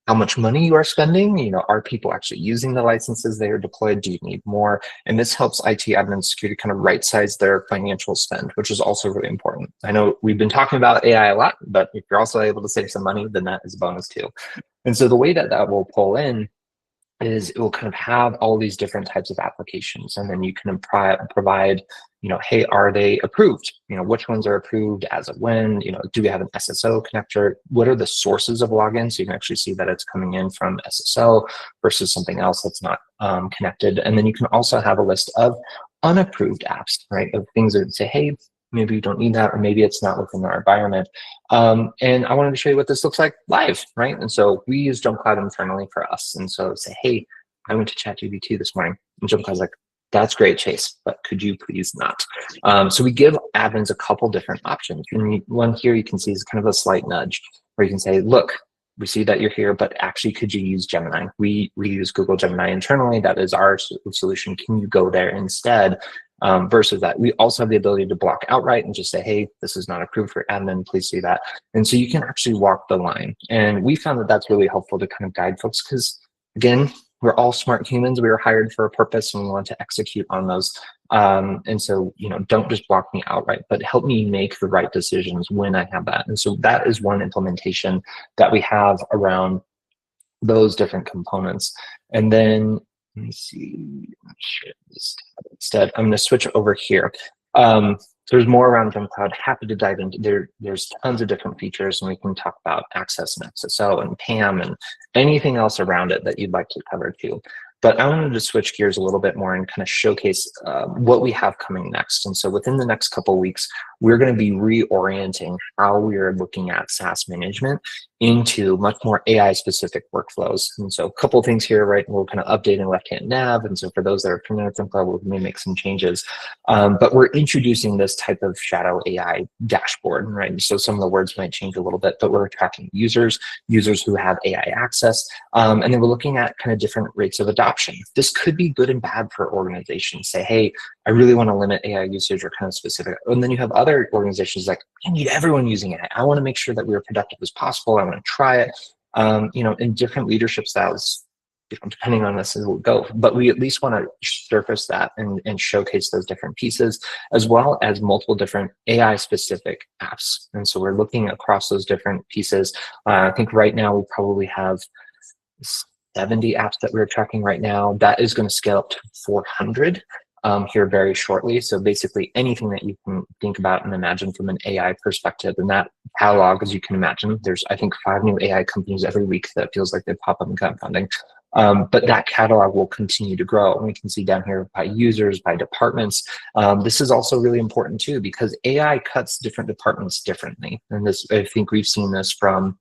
how much money you are spending. Are people actually using the licenses they are deployed? Do you need more? And this helps IT admin security kind of right size their financial spend, which is also really important. I know we've been talking about AI a lot, but if you're also able to save some money, then that is a bonus too. And so the way that that will pull in is it will kind of have all these different types of applications, and then you can provide, hey, are they approved? Which ones are approved as of when? Do we have an SSO connector? What are the sources of login? So you can actually see that it's coming in from SSO versus something else that's not connected. And then you can also have a list of unapproved apps, right? Of things that say, hey, maybe you don't need that, or maybe it's not within our environment. And I wanted to show you what this looks like live, right? And so we use JumpCloud internally for us. And so say, hey, I went to ChatGPT this morning, and JumpCloud's like, that's great, Chase, but could you please not? So we give admins a couple different options. And one here you can see is kind of a slight nudge, where you can say, look, we see that you're here, but actually, could you use Gemini? We use Google Gemini internally. That is our solution. Can you go there instead? Versus that, we also have the ability to block outright and just say, hey, this is not approved for admin, please see that. And so you can actually walk the line. And we found that that's really helpful to kind of guide folks, because again, we're all smart humans. We were hired for a purpose, and we want to execute on those. And so, don't just block me outright, but help me make the right decisions when I have that. And so that is one implementation that we have around those different components. And then let me see, share this tab instead. I'm going to switch over here. There's more around JumpCloud. Happy to dive into there. There's tons of different features, and we can talk about access and SSO and PAM and anything else around it that you'd like to cover too. But I wanted to switch gears a little bit more and kind of showcase what we have coming next. And so within the next couple of weeks, we're going to be reorienting how we are looking at SaaS management into much more AI-specific workflows. And so a couple of things here, right? We'll kind of update in left-hand nav. And so for those that are familiar with JumpCloud, we may make some changes. But we're introducing this type of shadow AI dashboard, right? So some of the words might change a little bit, but we're tracking users who have AI access. And then we're looking at kind of different rates of adoption. This could be good and bad for organizations. Say, hey, I really want to limit AI usage or kind of specific. And then you have other organizations like, I need everyone using it. I want to make sure that we're productive as possible. I want to try it. In different leadership styles, depending on this, it will go. But we at least want to surface that and showcase those different pieces, as well as multiple different AI-specific apps. And so we're looking across those different pieces. I think right now we probably have 70 apps that we're tracking right now. That is going to scale up to 400 here very shortly. So basically anything that you can think about and imagine from an AI perspective. And that catalog, as you can imagine, there's, I think, 5 new AI companies every week that feels like they pop up in crowdfunding. But that catalog will continue to grow. And we can see down here by users, by departments. This is also really important too, because AI cuts different departments differently. And this, I think we've seen this from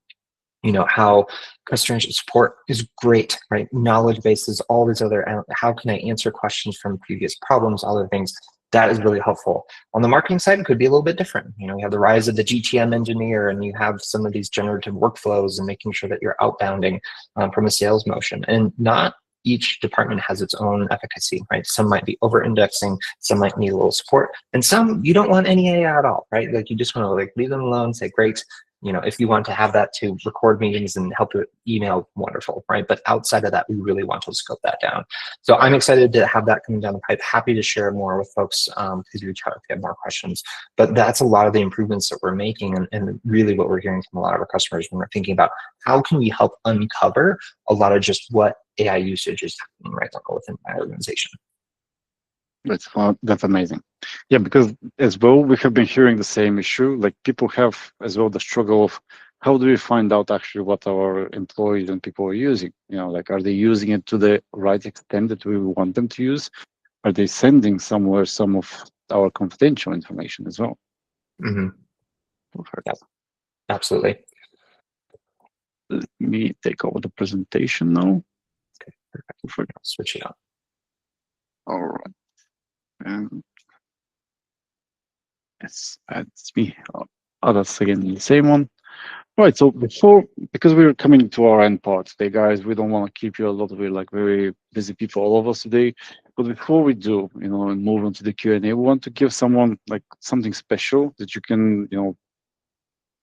how customer support is great, right? Knowledge bases, all these other, how can I answer questions from previous problems, other things. That is really helpful. On the marketing side, it could be a little bit different. You have the rise of the GTM engineer, and you have some of these generative workflows and making sure that you're outbounding from a sales motion. And not each department has its own efficacy, right? Some might be over-indexing, some might need a little support, and some you don't want any AI at all, right? Like you just want to leave them alone, say, great. If you want to have that to record meetings and help with email, wonderful, right? But outside of that, we really want to scope that down. So I'm excited to have that coming down the pipe. Happy to share more with folks. Please reach out if you have more questions. But that's a lot of the improvements that we're making, and really what we're hearing from a lot of our customers when we're thinking about how can we help uncover a lot of just what AI usage is happening right now within my organization. That's amazing. Yeah, because as well, we have been hearing the same issue. Like people have as well the struggle of how do we find out actually what our employees and people are using? Like are they using it to the right extent that we want them to use? Are they sending somewhere some of our confidential information as well? Mm-hmm. Yep. Absolutely. Let me take over the presentation now. Okay, perfect. I'll switch it up. All right. And yes, that's me. That's again the same one. Right. So because we're coming to our end part today, guys, we don't want to keep you a lot of like very busy people, all of us today. But before we do, and move on to the Q&A, we want to give someone like something special that you can,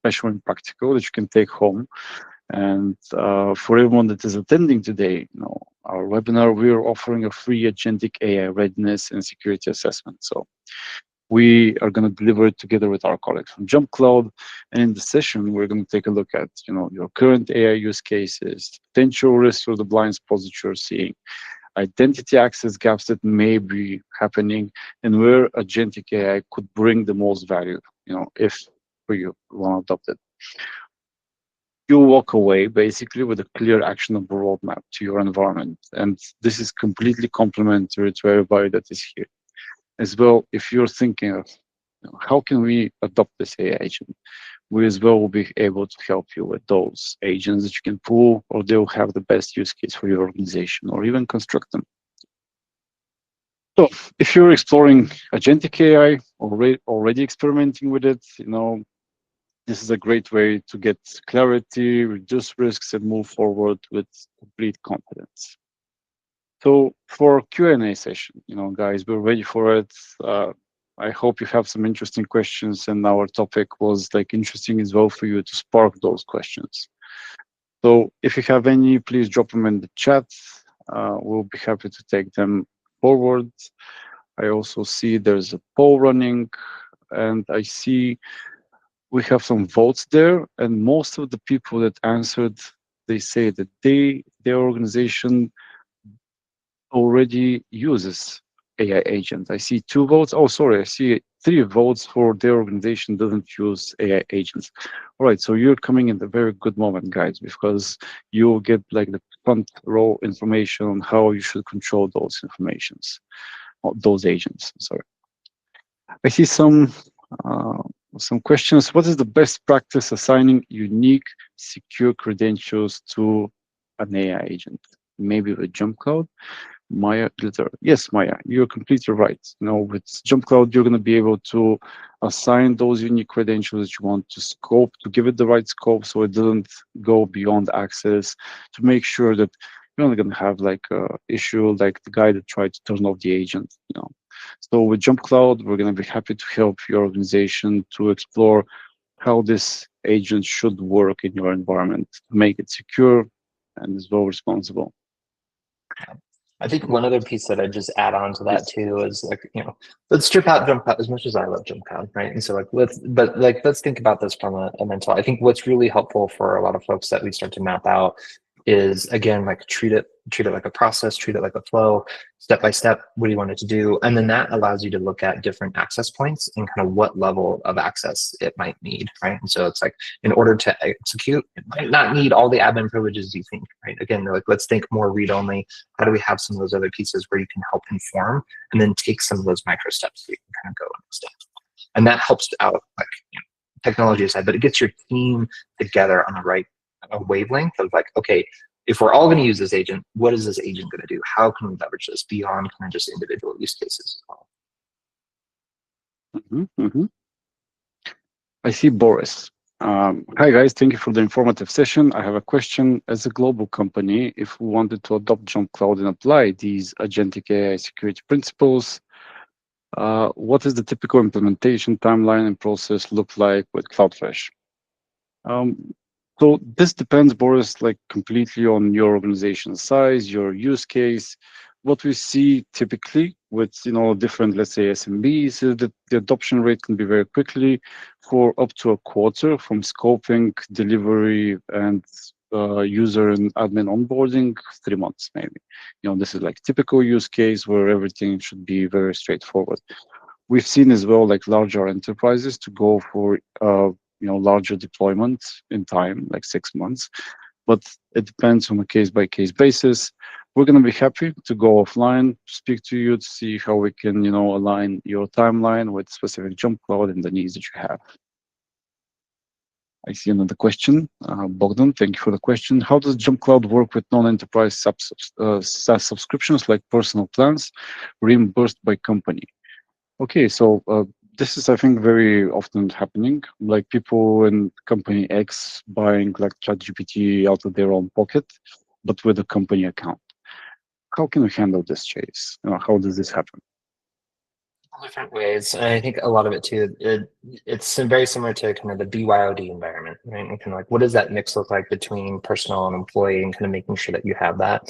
special and practical that you can take home. And for everyone that is attending today, our webinar, we're offering a free Agentic AI readiness and security assessment. So we are going to deliver it together with our colleagues from JumpCloud. And in the session, we're going to take a look at, your current AI use cases, potential risks or the blind spots that you're seeing, identity access gaps that may be happening, and where Agentic AI could bring the most value, if for you want to adopt it. You walk away basically with a clear actionable roadmap to your environment. And this is completely complementary to everybody that is here. As well, if you're thinking of how can we adopt this AI agent, we as well will be able to help you with those agents that you can pull, or they'll have the best use case for your organization, or even construct them. So if you're exploring Agentic AI, already experimenting with it, this is a great way to get clarity, reduce risks, and move forward with complete confidence. So for Q&A session, guys, we're ready for it. I hope you have some interesting questions, and our topic was interesting as well for you to spark those questions. So if you have any, please drop them in the chat. We'll be happy to take them forward. I also see there's a poll running, and I see we have some votes there, and most of the people that answered, they say that their organization already uses AI agent. I see 2 votes. Oh, sorry, I see 3 votes for their organization doesn't use AI agents. All right, so you're coming in a very good moment, guys, because you'll get the front row information on how you should control those informations, or those agents. Sorry. I see some questions. What is the best practice assigning unique, secure credentials to an AI agent? Maybe with JumpCloud? Maya, yes, Maya, you're completely right. With JumpCloud, you're going to be able to assign those unique credentials that you want to scope, to give it the right scope so it doesn't go beyond access, to make sure that you're not going to have a issue like the guy that tried to turn off the agent. So with JumpCloud, we're going to be happy to help your organization to explore how this agent should work in your environment, to make it secure and as well responsible. I think one other piece that I just add on to that too is let's strip out JumpCloud as much as I love JumpCloud, right? And so let's think about this from a mental. I think what's really helpful for a lot of folks that we start to map out is, again, treat it like a process, treat it like a flow, step by step. What do you want it to do? And then that allows you to look at different access points and kind of what level of access it might need, right? And so it's in order to execute, it might not need all the admin privileges you think, right? Again, let's think more read only. How do we have some of those other pieces where you can help inform and then take some of those micro steps so you can kind of go and step. And that helps out technology aside, but it gets your team together on the right wavelength of okay, if we're all going to use this agent, what is this agent going to do? How can we leverage this beyond kind of just individual use cases as well? I see Boris. Hi guys, thank you for the informative session. I have a question. As a global company, if we wanted to adopt JumpCloud and apply these Agentic AI security principles, what is the typical implementation timeline and process look like with Cloudfresh? So this depends, Boris, like completely on your organization size, your use case. What we see typically with different, let's say, SMBs, is that the adoption rate can be very quickly for up to a quarter from scoping, delivery, and user and admin onboarding, 3 months maybe. This is like typical use case where everything should be very straightforward. We've seen as well like larger enterprises to go for larger deployment in time, like 6 months, but it depends on a case by case basis. We're going to be happy to go offline, speak to you to see how we can align your timeline with specific JumpCloud and the needs that you have. I see another question. Bogdan, thank you for the question. How does JumpCloud work with non-enterprise SaaS subscriptions like personal plans reimbursed by company? Okay, so this is, I think, very often happening. Like people in company X buying like ChatGPT out of their own pocket, but with a company account. How can we handle this, Chase? How does this happen? Different ways. And I think a lot of it too, it's very similar to kind of the BYOD environment, right? And kind of like, what does that mix look like between personal and employee, and kind of making sure that you have that.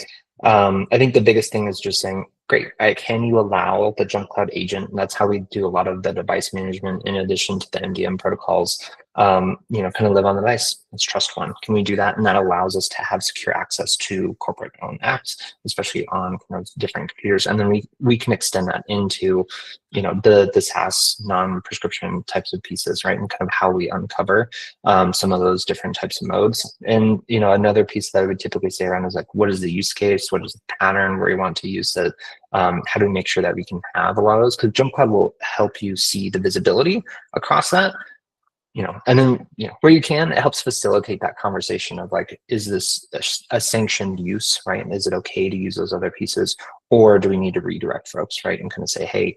I think the biggest thing is just saying, great, can you allow the JumpCloud agent? And that's how we do a lot of the device management in addition to the MDM protocols, kind of live on the device. It's trust one. Can we do that? And that allows us to have secure access to corporate owned apps, especially on kind of different computers. And then we can extend that into, the SaaS non-prescription types of pieces, right? And kind of how we uncover some of those different types of modes. And, another piece that I would typically say around is like, what is the use case? What is the pattern where you want to use it? How do we make sure that we can have a lot of those? Because JumpCloud will help you see the visibility across that. And then, where you can, it helps facilitate that conversation of like, is this a sanctioned use, right? And is it okay to use those other pieces, or do we need to redirect folks, right? And kind of say, hey,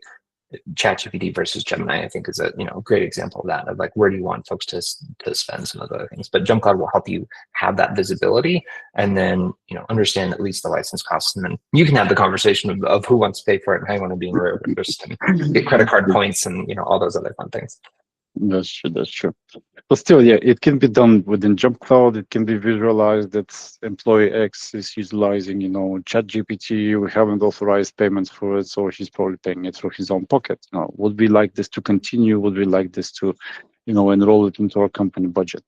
ChatGPT versus Gemini, I think is a great example of that, of like, where do you want folks to spend some of the other things? But JumpCloud will help you have that visibility, and then understand at least the license costs, and then you can have the conversation of who wants to pay for it and how you want to be reimbursed and get credit card points and all those other fun things. That's true. That's true. But still, yeah, it can be done within JumpCloud. It can be visualized that employee X is utilizing, ChatGPT. We haven't authorized payments for it, so he's probably paying it through his own pocket. Would we like this to continue? Would we like this to, enroll it into our company budget?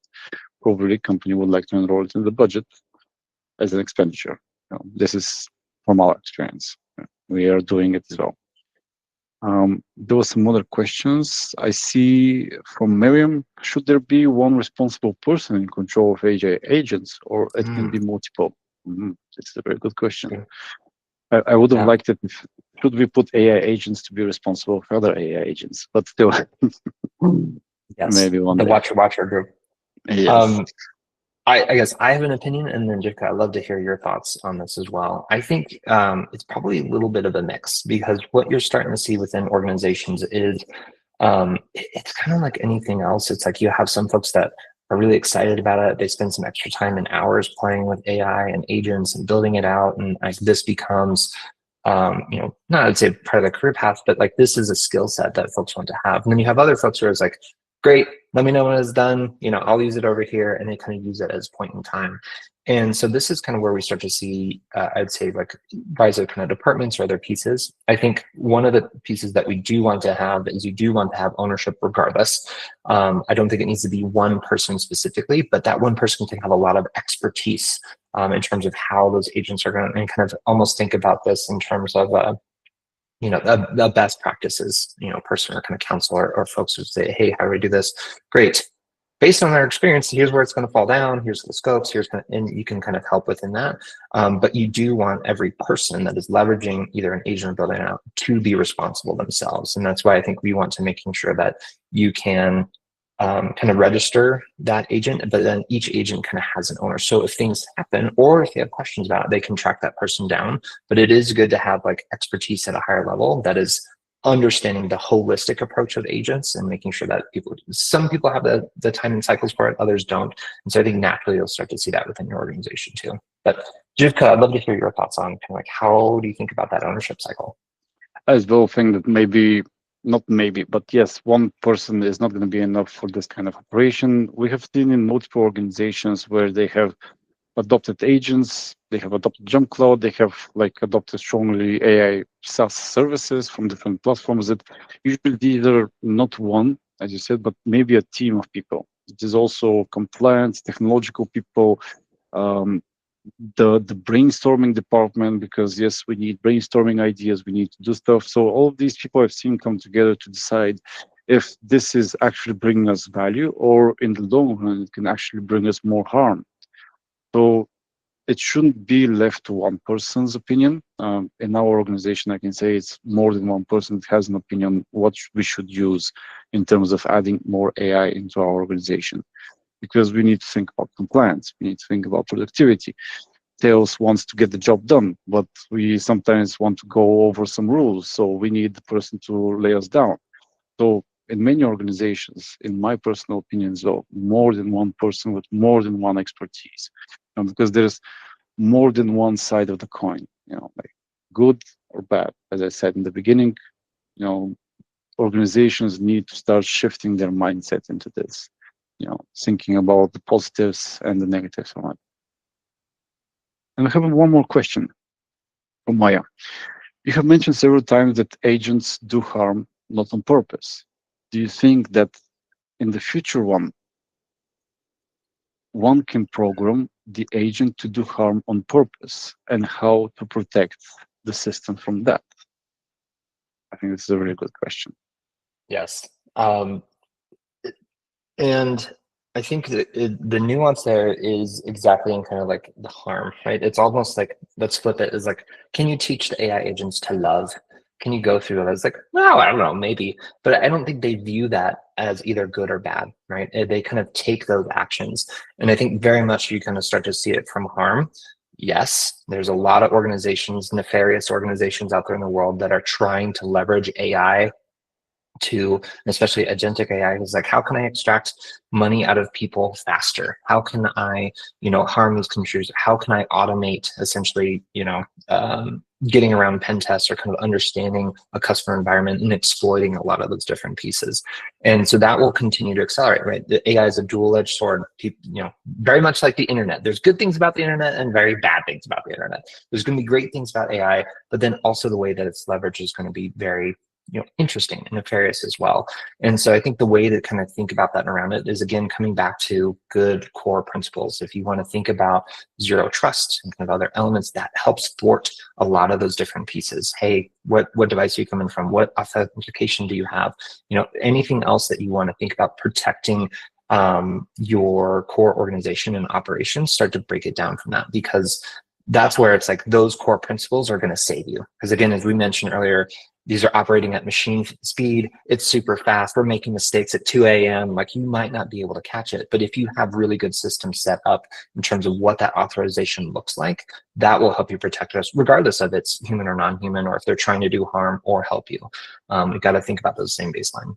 Probably, company would like to enroll it in the budget as an expenditure. This is from our experience. We are doing it as well. There were some other questions I see from Miriam. Should there be one responsible person in control of AI agents, or it can be multiple? This is a very good question. I would have liked it if, should we put AI agents to be responsible for other AI agents, but still, yes. Maybe one the day. watcher group. Yes. I guess I have an opinion, and then Jivka, I'd love to hear your thoughts on this as well. I think it's probably a little bit of a mix, because what you're starting to see within organizations is it's kind of like anything else. It's like you have some folks that are really excited about it. They spend some extra time and hours playing with AI and agents and building it out, and like this becomes not I'd say part of the career path, but like this is a skill set that folks want to have. And then you have other folks who are like, great, let me know when it's done, I'll use it over here, and they kind of use it as point in time. And so this is kind of where we start to see, I'd say, like rise of kind of departments or other pieces. I think one of the pieces that we do want to have is you do want to have ownership regardless. I don't think it needs to be one person specifically, but that one person can have a lot of expertise in terms of how those agents are going to, and kind of almost think about this in terms of the best practices, person or kind of counselor or folks who say, hey, how do we do this? Great. Based on our experience, here's where it's going to fall down. Here's the scopes. And you can kind of help within that. But you do want every person that is leveraging either an agent or building it out to be responsible themselves. And that's why I think we want to making sure that you can kind of register that agent, but then each agent kind of has an owner. So if things happen, or if they have questions about it, they can track that person down. But it is good to have like expertise at a higher level that is understanding the holistic approach of agents and making sure that some people have the time and cycles for it, others don't. And so I think naturally you'll start to see that within your organization too. But Jivka, I'd love to hear your thoughts on kind of like, how do you think about that ownership cycle? I as well think that maybe not maybe, but yes, one person is not going to be enough for this kind of operation. We have seen in multiple organizations where they have adopted agents, they have adopted JumpCloud, they have like adopted strongly AI SaaS services from different platforms that usually these are not one, as you said, but maybe a team of people. It is also compliance, technological people, um, the brainstorming department, because yes, we need brainstorming ideas, we need to do stuff. So all of these people I've seen come together to decide if this is actually bringing us value, or in the long run it can actually bring us more harm. So it shouldn't be left to one person's opinion. In our organization, I can say it's more than one person that has an opinion what we should use in terms of adding more AI into our organization, because we need to think about compliance, we need to think about productivity. Sales wants to get the job done, but we sometimes want to go over some rules, so we need the person to lay us down. So in many organizations, in my personal opinion as well, more than one person with more than one expertise, because there's more than one side of the coin, like good or bad. As I said in the beginning, you know, organizations need to start shifting their mindset into this, thinking about the positives and the negatives of it. And I have one more question from Maya. You have mentioned several times that agents do harm not on purpose. Do you think that in the future one can program the agent to do harm on purpose, and how to protect the system from that? I think this is a really good question. Yes. And I think that the nuance there is exactly in kind of like the harm, right? It's almost like, let's flip it, is like, can you teach the AI agents to love? Can you go through it? It's like, well, I don't know, maybe, but I don't think they view that as either good or bad, right? They kind of take those actions. And I think very much you kind of start to see it from harm. Yes, there's a lot of organizations, nefarious organizations out there in the world that are trying to leverage AI to, and especially agentic AI, is like, how can I extract money out of people faster? How can I, harm these computers? How can I automate essentially, getting around pen tests, or kind of understanding a customer environment and exploiting a lot of those different pieces. And so that will continue to accelerate, right? The AI is a dual-edged sword, very much like the internet. There's good things about the internet and very bad things about the internet. There's going to be great things about AI, but then also the way that it's leveraged is going to be very interesting and nefarious as well. And so I think the way to kind of think about that and around it is, again, coming back to good core principles. If you want to think about zero trust and kind of other elements, that helps thwart a lot of those different pieces. Hey, what device are you coming from? What authentication do you have? Anything else that you want to think about protecting your core organization and operations, start to break it down from that, because that's where it's like those core principles are going to save you. Because again, as we mentioned earlier, these are operating at machine speed. It's super fast. We're making mistakes at 2 a.m. Like, you might not be able to catch it. But if you have really good systems set up in terms of what that authorization looks like, that will help you protect us, regardless of it's human or non-human, or if they're trying to do harm or help you. We've got to think about those same baseline.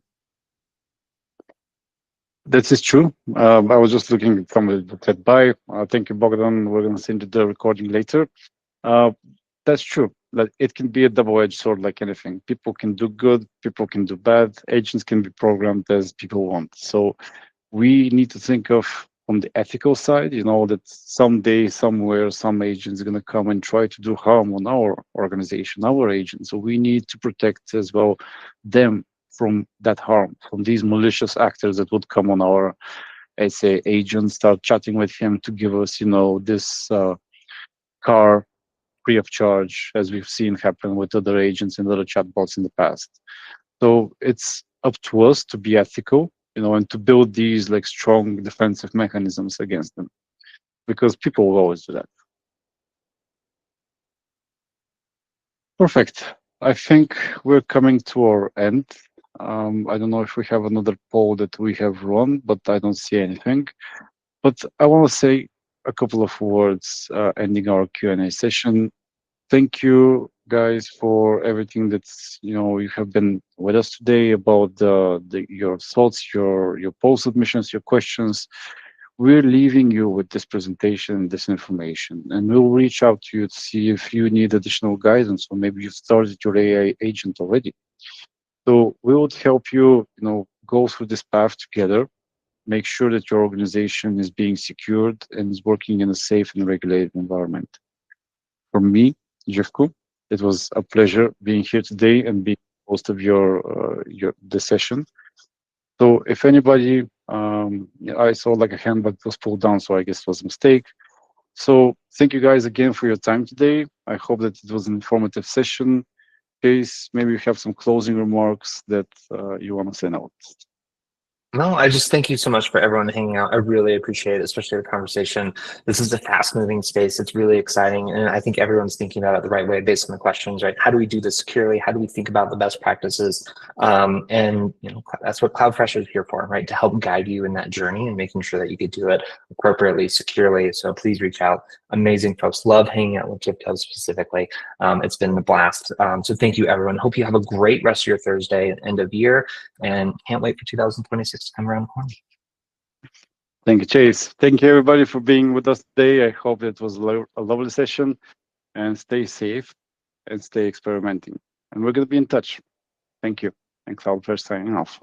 That is true. I was just looking at somebody that said bye. Thank you, Bogdan. We're going to send you the recording later. That's true. Like, it can be a double-edged sword, like anything. People can do good, people can do bad. Agents can be programmed as people want. So we need to think of, from the ethical side, that someday, somewhere, some agent is going to come and try to do harm on our organization, our agent. So we need to protect as well them from that harm, from these malicious actors that would come on our, let's say, agent, start chatting with him to give us, this car free of charge, as we've seen happen with other agents and other chatbots in the past. So it's up to us to be ethical, and to build these like strong defensive mechanisms against them, because people will always do that. Perfect. I think we're coming to our end. I don't know if we have another poll that we have run, but I don't see anything. But I want to say a couple of words ending our Q&A session. Thank you, guys, for everything that's you have been with us today, about your thoughts, your poll submissions, your questions. We're leaving you with this presentation, this information, and we'll reach out to you to see if you need additional guidance, or maybe you've started your AI agent already. So we would help you, go through this path together, make sure that your organization is being secured and is working in a safe and regulated environment. For me, Jivko, it was a pleasure being here today and being host of your the session. So if anybody, I saw like a hand, but it was pulled down, so I guess it was a mistake. So thank you guys again for your time today. I hope that it was an informative session. Case, maybe you have some closing remarks that you want to send out. No, I just thank you so much for everyone hanging out. I really appreciate it, especially the conversation. This is a fast-moving space. It's really exciting, and I think everyone's thinking about it the right way based on the questions, right? How do we do this securely? How do we think about the best practices? And that's what Cloudfresh is here for, right? To help guide you in that journey and making sure that you could do it appropriately, securely. So please reach out. Amazing folks. Love hanging out with JumpCloud specifically. It's been a blast. So thank you, everyone. Hope you have a great rest of your Thursday and end of year, and can't wait for 2026 to come around the corner. Thank you, Chase. Thank you, everybody, for being with us today. I hope it was a lovely session, and stay safe and stay experimenting. And we're going to be in touch. Thank you. And Cloudfresh signing off.